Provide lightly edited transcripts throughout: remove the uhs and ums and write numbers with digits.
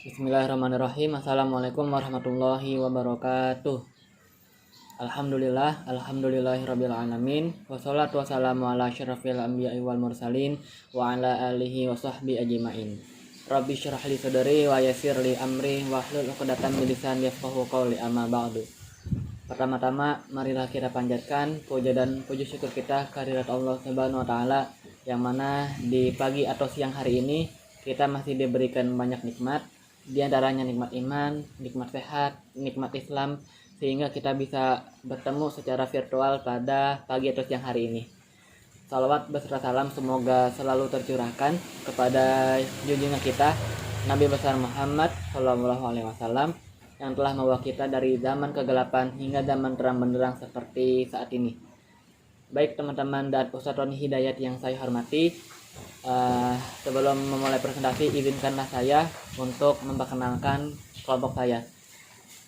Bismillahirrahmanirrahim. Assalamualaikum warahmatullahi wabarakatuh. Alhamdulillahirabbil alamin. Wassalatu wassalamu ala asyrafil anbiya'i wal mursalin wa ala alihi wa sahbi ajmain. Rabbi syrah li sadri wa yassir li amri wahlul 'uqdatam min lisani yafqahu qawli, amma ba'du. Pertama-tama marilah kita panjatkan puja dan puji syukur kita kehadirat Allah Subhanahu wa taala, yang mana di pagi atau siang hari ini kita masih diberikan banyak nikmat, di antaranya nikmat iman, nikmat sehat, nikmat Islam, sehingga kita bisa bertemu secara virtual pada pagi atau siang hari ini. Salawat beserta salam semoga selalu tercurahkan kepada junjungan kita Nabi besar Muhammad SAW, yang telah membawa kita dari zaman kegelapan hingga zaman terang benderang seperti saat ini. Baik teman-teman dan Ustadz Roni Hidayat yang saya hormati, sebelum memulai presentasi, izinkanlah saya untuk memperkenalkan kelompok saya.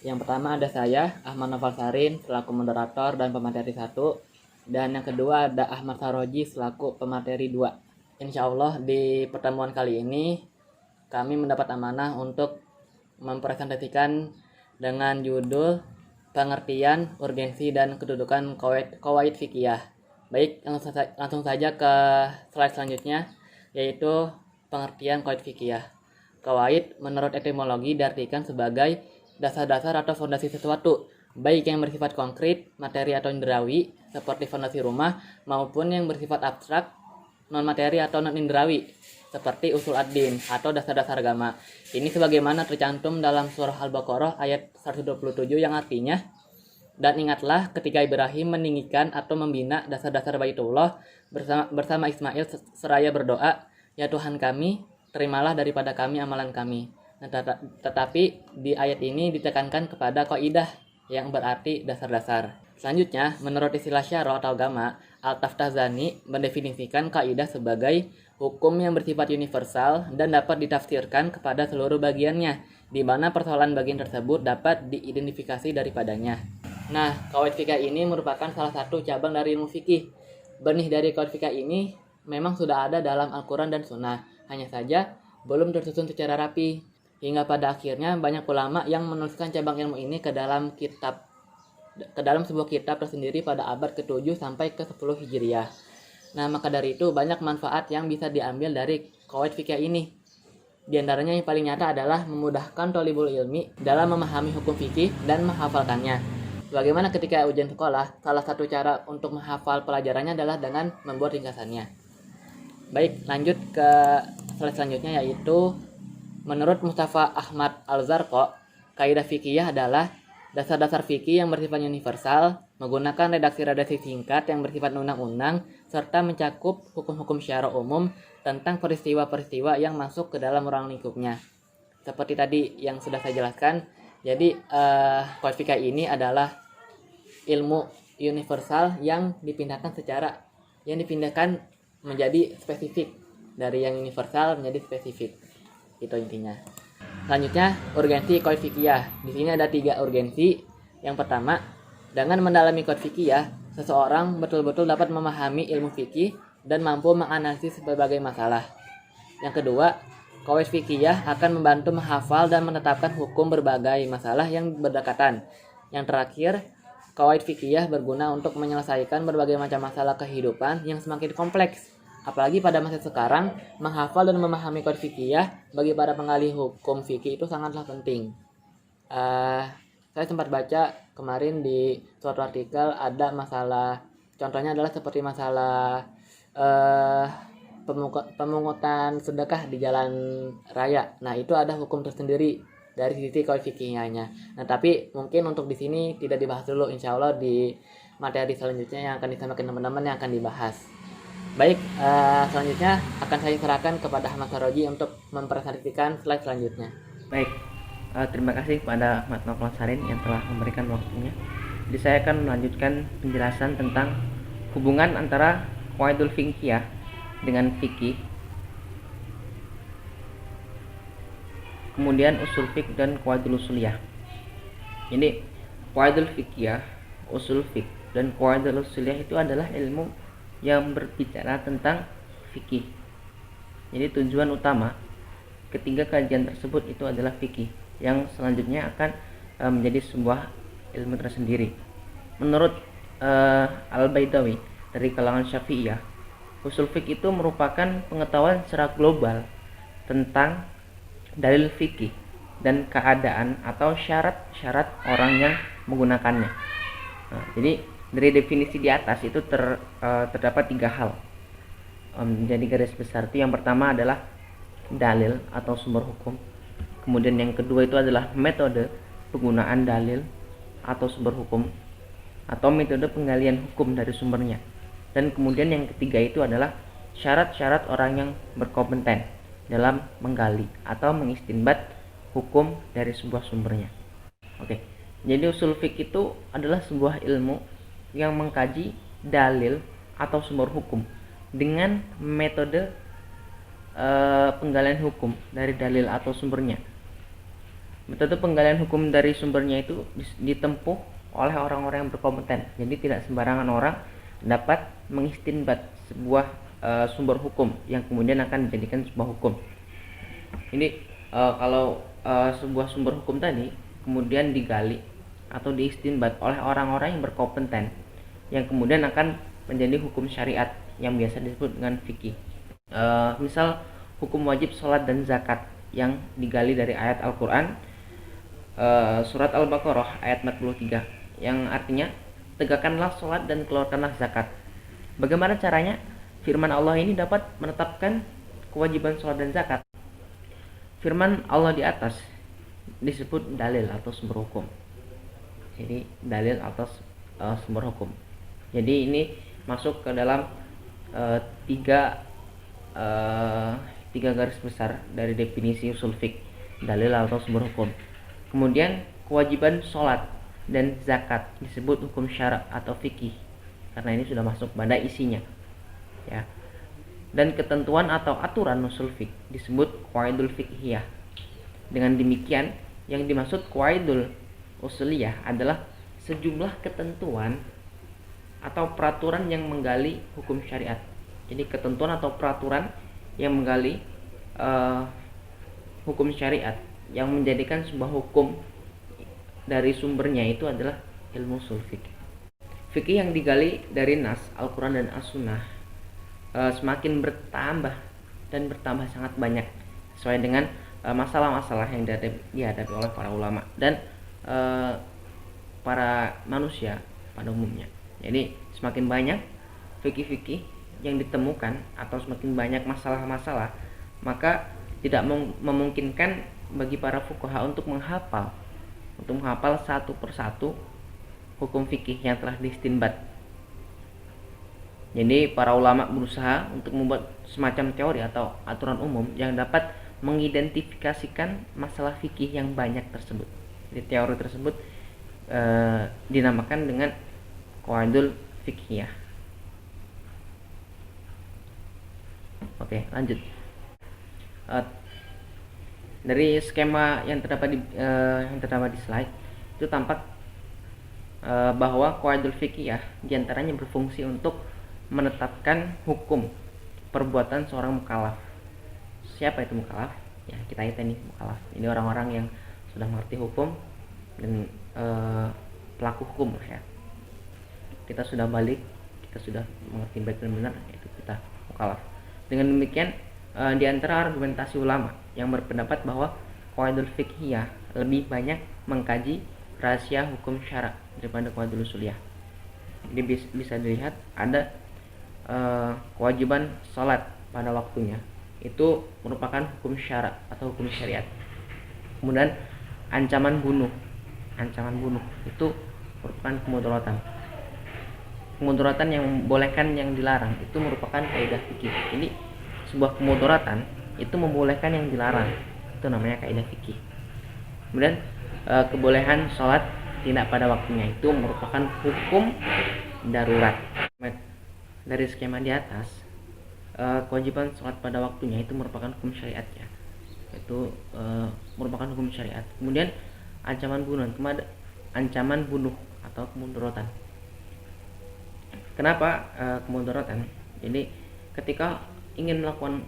Yang pertama ada saya, Ahmad Noval Sarin, selaku moderator dan pemateri 1. Dan yang kedua ada Ahmad Saroji selaku pemateri 2. Insya Allah di pertemuan kali ini kami mendapat amanah untuk mempresentasikan dengan judul pengertian, urgensi, dan kedudukan qawaid fikih. Baik, langsung saja ke slide selanjutnya, yaitu pengertian qawaid fikih. Qawaid menurut etimologi diartikan sebagai dasar-dasar atau fondasi sesuatu, baik yang bersifat konkret, materi atau indrawi, seperti fondasi rumah, maupun yang bersifat abstrak, non-materi atau non-indrawi, seperti usul ad-din atau dasar-dasar agama. Ini sebagaimana tercantum dalam surah Al-Baqarah ayat 127 yang artinya, dan ingatlah ketika Ibrahim meninggikan atau membina dasar-dasar Baitullah bersama Ismail seraya berdoa, ya Tuhan kami, terimalah daripada kami amalan kami. Nah, tetapi di ayat ini ditekankan kepada kaidah yang berarti dasar-dasar. Selanjutnya, menurut istilah syarah atau agama, Al-Taftazani mendefinisikan kaidah sebagai hukum yang bersifat universal dan dapat ditafsirkan kepada seluruh bagiannya, di mana persoalan bagian tersebut dapat diidentifikasi daripadanya. Nah, qawaid fikih ini merupakan salah satu cabang dari ilmu fikih. Benih dari qawaid fikih ini memang sudah ada dalam Al-Quran dan Sunnah, hanya saja belum tersusun secara rapi. Hingga pada akhirnya banyak ulama yang menuliskan cabang ilmu ini ke dalam sebuah kitab tersendiri pada abad ke-7 sampai ke-10 Hijriah. Nah, maka dari itu banyak manfaat yang bisa diambil dari qawaid fikih ini. Di antaranya yang paling nyata adalah memudahkan thalibul ilmi dalam memahami hukum fikih dan menghafalkannya. Bagaimana ketika ujian sekolah, salah satu cara untuk menghafal pelajarannya adalah dengan membuat ringkasannya. Baik, lanjut ke slide selanjutnya, yaitu menurut Mustafa Ahmad Al-Zarqa, kaidah fikih adalah dasar-dasar fikih yang bersifat universal, menggunakan redaksi-redaksi singkat yang bersifat undang-undang, serta mencakup hukum-hukum syara umum tentang peristiwa-peristiwa yang masuk ke dalam ruang lingkupnya. Seperti tadi yang sudah saya jelaskan, jadi qawaid fikih ini adalah ilmu universal yang dipindahkan menjadi spesifik, dari yang universal menjadi spesifik. Itu intinya. Selanjutnya, urgensi qawaid fikih. Di sini ada 3 urgensi. Yang pertama, dengan mendalami qawaid fikih, seseorang betul-betul dapat memahami ilmu fikih dan mampu menganalisis berbagai masalah. Yang kedua, qawaid fikih akan membantu menghafal dan menetapkan hukum berbagai masalah yang berdekatan. Yang terakhir, qawaid fikih berguna untuk menyelesaikan berbagai macam masalah kehidupan yang semakin kompleks. Apalagi pada masa sekarang, menghafal dan memahami qawaid fikih bagi para penggali hukum fikih itu sangatlah penting. Saya sempat baca kemarin di suatu artikel ada masalah, contohnya adalah seperti masalah pemungutan sedekah di jalan raya. Nah, itu ada hukum tersendiri dari sisi qawaid fikihnya. Nah, tapi mungkin untuk di sini tidak dibahas dulu, insya Allah di materi selanjutnya yang akan disampaikan teman-teman yang akan dibahas. Baik, selanjutnya akan saya serahkan kepada Ahmad Saroji untuk mempresentasikan slide selanjutnya. Baik, terima kasih kepada Ahmad Noval Sarin yang telah memberikan waktunya. Jadi saya akan melanjutkan penjelasan tentang hubungan antara qawaidul fikih dengan fikih, kemudian usul fiqh dan qawaidul usuliyah. Jadi qawaidul fikih, usul fiqh, dan qawaidul usuliyah itu adalah ilmu yang berbicara tentang fikih. Jadi tujuan utama ketiga kajian tersebut itu adalah fikih, yang selanjutnya akan menjadi sebuah ilmu tersendiri. Menurut Al-Baidawi dari kalangan Syafi'iyah, usul fikih itu merupakan pengetahuan secara global tentang dalil fikih dan keadaan atau syarat-syarat orang yang menggunakannya. Nah, jadi dari definisi di atas itu terdapat 3 hal. Jadi garis besar itu yang pertama adalah dalil atau sumber hukum. Kemudian yang kedua itu adalah metode penggunaan dalil atau sumber hukum atau metode penggalian hukum dari sumbernya. Dan kemudian yang ketiga itu adalah syarat-syarat orang yang berkompeten dalam menggali atau mengistinbat hukum dari sebuah sumbernya. Oke. Jadi usul fiqh itu adalah sebuah ilmu yang mengkaji dalil atau sumber hukum dengan metode penggalian hukum dari dalil atau sumbernya. Metode penggalian hukum dari sumbernya itu ditempuh oleh orang-orang yang berkompeten. Jadi tidak sembarangan orang dapat mengistinbat sebuah sumber hukum yang kemudian akan dijadikan sebuah hukum. Ini kalau sebuah sumber hukum tadi kemudian digali atau diistinbat oleh orang-orang yang berkompeten, yang kemudian akan menjadi hukum syariat yang biasa disebut dengan fikih. Misal hukum wajib sholat dan zakat yang digali dari ayat Al-Quran, surat Al-Baqarah ayat 43, yang artinya tegakkanlah sholat dan keluarkanlah zakat. Bagaimana caranya firman Allah ini dapat menetapkan kewajiban sholat dan zakat? Firman Allah di atas disebut dalil atau sumber hukum. Jadi dalil atau sumber hukum. Jadi ini masuk ke dalam tiga garis besar dari definisi usul fiqh, dalil atau sumber hukum. Kemudian kewajiban sholat dan zakat disebut hukum syara atau fikih, karena ini sudah masuk pada isinya, ya. Dan ketentuan atau aturan usul fiqh disebut qawaidul fiqhiyah. Dengan demikian, yang dimaksud qawaidul usuliyah adalah sejumlah ketentuan atau peraturan yang menggali hukum syariat. Jadi ketentuan atau peraturan yang menggali hukum syariat yang menjadikan sebuah hukum dari sumbernya itu adalah ilmu usul fikih. Fikih yang digali dari nas Al-Quran dan As-Sunnah semakin bertambah dan bertambah sangat banyak sesuai dengan masalah-masalah yang dihadapi oleh para ulama dan para manusia pada umumnya. Jadi semakin banyak fikih-fikih yang ditemukan atau semakin banyak masalah-masalah, maka tidak memungkinkan bagi para fuqaha untuk menghafal satu persatu hukum fikih yang telah diistinbat. Jadi para ulama berusaha untuk membuat semacam teori atau aturan umum yang dapat mengidentifikasikan masalah fikih yang banyak tersebut. Jadi teori tersebut dinamakan dengan qawaidul fiqhiyah. Oke, lanjut. Dari skema yang terdapat di slide itu tampak bahwa qawaidul fiqhiyah diantaranya berfungsi untuk menetapkan hukum perbuatan seorang mukallaf. Siapa itu mukallaf? Ya, kita nih mukallaf. Ini orang-orang yang sudah mengerti hukum dan pelaku hukum ya. Kita sudah balik, kita sudah mengerti baik dan benar, itu kita mukallaf. Dengan demikian di antara argumentasi ulama yang berpendapat bahwa qawaidul fiqhiyah lebih banyak mengkaji rahasia hukum syara daripada qawaidul usuliyah. Jadi bisa dilihat ada kewajiban salat pada waktunya itu merupakan hukum syara atau hukum syariat. Kemudian ancaman bunuh itu merupakan kemudaratan yang membolehkan yang dilarang itu merupakan kaidah fikih. Jadi sebuah kemudaratan itu membolehkan yang dilarang, itu namanya kaidah fikih. Kemudian kebolehan sholat tidak pada waktunya itu merupakan hukum darurat. Dari skema di atas, kewajiban sholat pada waktunya itu merupakan hukum syariat ya, itu merupakan hukum syariat. Kemudian ancaman bunuh atau kemudaratan. Kenapa kemudaratan? Jadi ketika ingin melakukan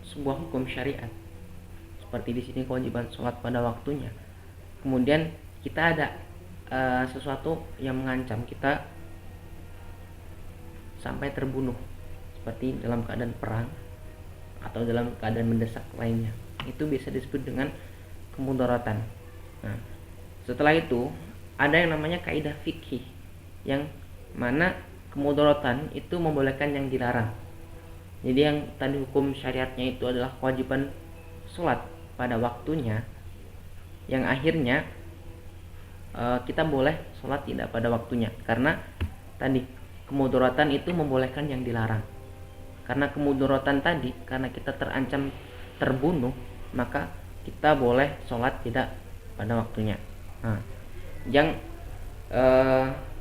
sebuah hukum syariat seperti di sini kewajiban sholat pada waktunya, kemudian kita ada sesuatu yang mengancam kita sampai terbunuh, seperti dalam keadaan perang atau dalam keadaan mendesak lainnya, itu bisa disebut dengan kemudaratan. Nah, setelah itu ada yang namanya kaidah fikih, yang mana kemudaratan itu membolehkan yang dilarang. Jadi yang tadi hukum syariatnya itu adalah kewajiban sholat pada waktunya, yang akhirnya kita boleh sholat tidak pada waktunya, karena tadi kemudaratan itu membolehkan yang dilarang. Karena kemudaratan tadi, karena kita terancam terbunuh, maka kita boleh sholat tidak pada waktunya. Nah, yang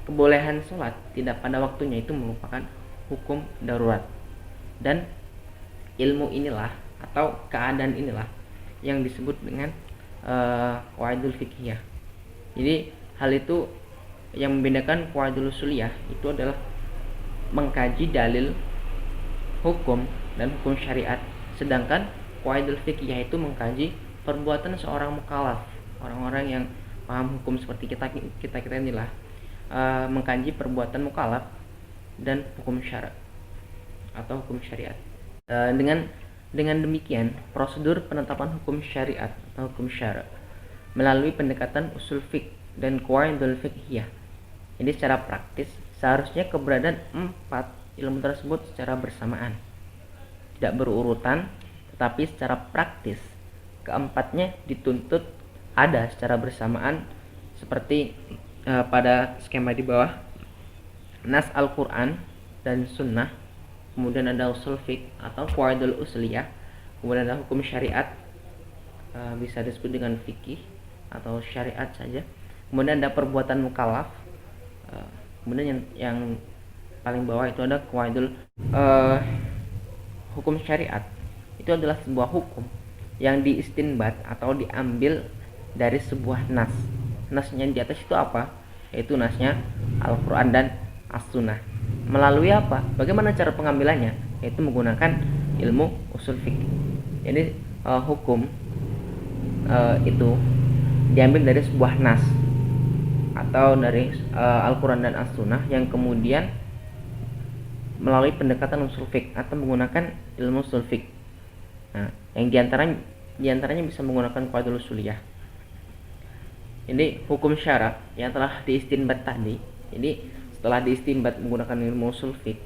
kebolehan sholat tidak pada waktunya itu merupakan hukum darurat, dan ilmu inilah atau keadaan inilah yang disebut dengan qawaidul fiqhiyah. Jadi hal itu yang membedakan qawaidul usuliyah itu adalah mengkaji dalil hukum dan hukum syariat, sedangkan qawaidul fiqhiyah itu mengkaji perbuatan seorang mukallaf, orang-orang yang paham hukum seperti kita inilah, mengkaji perbuatan mukallaf dan hukum syara atau hukum syariat. Dengan demikian, prosedur penetapan hukum syariat atau hukum syara melalui pendekatan usul fiqh dan qawaidul fiqhiyah. Jadi secara praktis seharusnya keberadaan 4 ilmu tersebut secara bersamaan, tidak berurutan, tetapi secara praktis keempatnya dituntut ada secara bersamaan, seperti pada skema di bawah: nas Al-Quran dan sunnah, kemudian ada usul fiqh atau qawaidul usuliyah, kemudian ada hukum syariat, bisa disebut dengan fikih atau syariat saja, kemudian ada perbuatan mukallaf, kemudian yang paling bawah itu ada qawaidul hukum syariat. Itu adalah sebuah hukum yang diistinbat atau diambil dari sebuah nas. Nasnya di atas itu apa? Yaitu nasnya Al-Quran dan As-Sunnah. Melalui apa? Bagaimana cara pengambilannya? Yaitu menggunakan ilmu usul fikih. Jadi hukum itu diambil dari sebuah nas atau dari Al-Quran dan As-Sunnah, yang kemudian melalui pendekatan usul fikih atau menggunakan ilmu usul fikih. Nah, yang diantaranya bisa menggunakan qawaidul usuliyah. Ini hukum syara yang telah diistinbat tadi. Jadi setelah diistinbat menggunakan ilmu usul fiqh,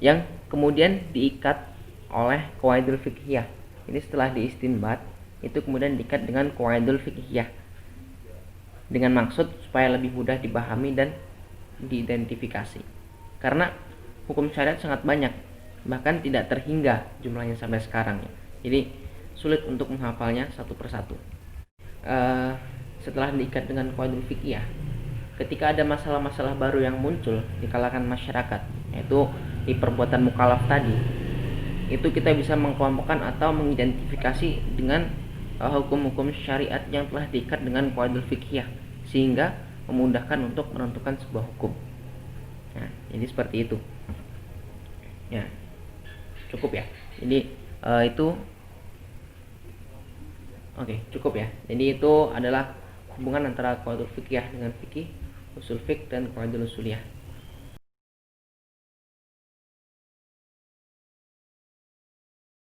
yang kemudian diikat oleh qawaidul fiqhiyah. Jadi setelah diistinbat itu kemudian diikat dengan qawaidul fiqhiyah, dengan maksud supaya lebih mudah dipahami dan diidentifikasi. Karena hukum syariat sangat banyak, bahkan tidak terhingga jumlahnya sampai sekarang ya. Jadi sulit untuk menghafalnya satu persatu. Setelah diikat dengan qawaidul fiqhiyah, ketika ada masalah-masalah baru yang muncul di kalangan masyarakat, yaitu di perbuatan mukallaf tadi, itu kita bisa mengkelompokkan atau mengidentifikasi dengan hukum-hukum syariat yang telah diikat dengan qawaidul fiqhiyah, sehingga memudahkan untuk menentukan sebuah hukum. Nah, jadi seperti itu. Ya, cukup ya. Jadi itu cukup ya. Jadi itu adalah hubungan antara qawaidul fiqhiyah dengan fikih, usul fiqh dan qawaidul usuliyah.